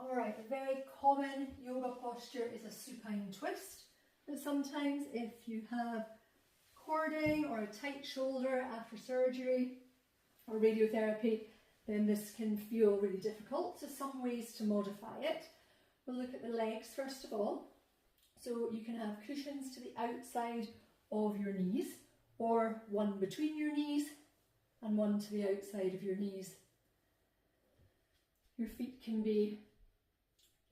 Alright, a very common yoga posture is a supine twist. But sometimes if you have cording or a tight shoulder after surgery or radiotherapy, then this can feel really difficult. So some ways to modify it. We'll look at the legs first of all. So you can have cushions to the outside of your knees, or one between your knees and one to the outside of your knees. Your feet can be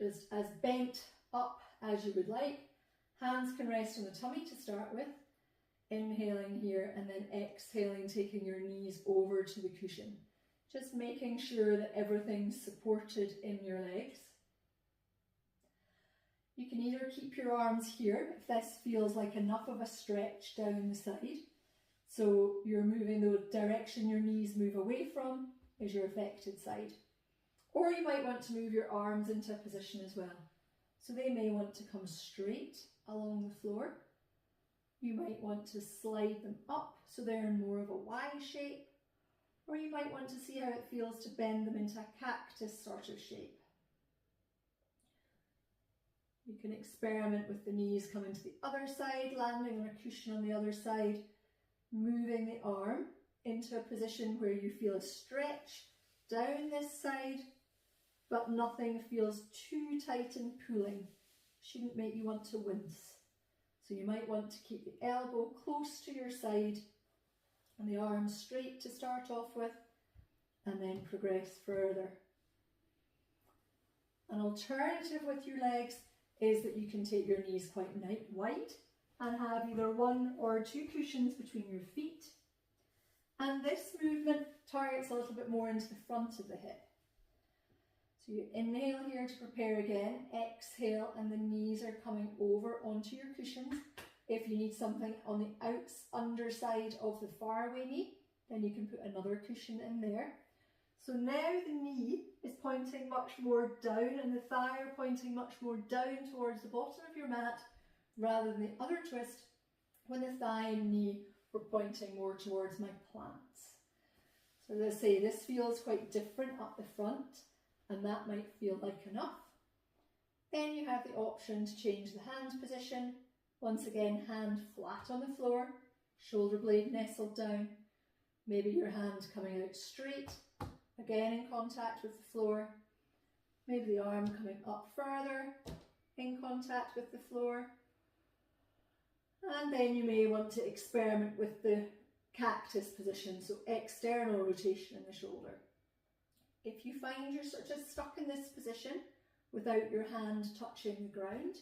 just as bent up as you would like. Hands can rest on the tummy to start with. Inhaling here and then exhaling, taking your knees over to the cushion. Just making sure that everything's supported in your legs. You can either keep your arms here if this feels like enough of a stretch down the side. So you're moving the direction your knees move away from is your affected side. Or you might want to move your arms into a position as well. So they may want to come straight along the floor. You might want to slide them up so they're in more of a Y shape. Or you might want to see how it feels to bend them into a cactus sort of shape. You can experiment with the knees coming to the other side, landing on a cushion on the other side, moving the arm into a position where you feel a stretch down this side, but nothing feels too tight and pulling. Shouldn't make you want to wince. So you might want to keep the elbow close to your side and the arm straight to start off with, and then progress further. An alternative with your legs is that you can take your knees quite wide and have either one or two cushions between your feet. And this movement targets a little bit more into the front of the hip. So you inhale here to prepare again, exhale, and the knees are coming over onto your cushions. If you need something on the underside of the faraway knee, then you can put another cushion in there. So now the knee is pointing much more down and the thigh are pointing much more down towards the bottom of your mat, rather than the other twist when the thigh and knee were pointing more towards my plants. So as I say, this feels quite different up the front, and that might feel like enough. Then you have the option to change the hand position. Once again, hand flat on the floor, shoulder blade nestled down, maybe your hand coming out straight, again in contact with the floor, maybe the arm coming up further, in contact with the floor. And then you may want to experiment with the cactus position, so external rotation in the shoulder. If you find you're sort of stuck in this position without your hand touching the ground,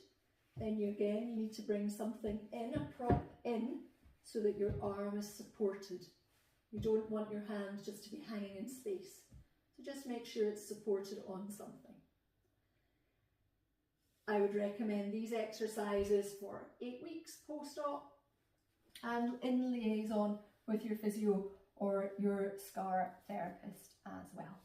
then you need to bring something in, a prop in, so that your arm is supported. You don't want your hand just to be hanging in space. So just make sure it's supported on something. I would recommend these exercises for 8 weeks post-op and in liaison with your physio or your scar therapist as well.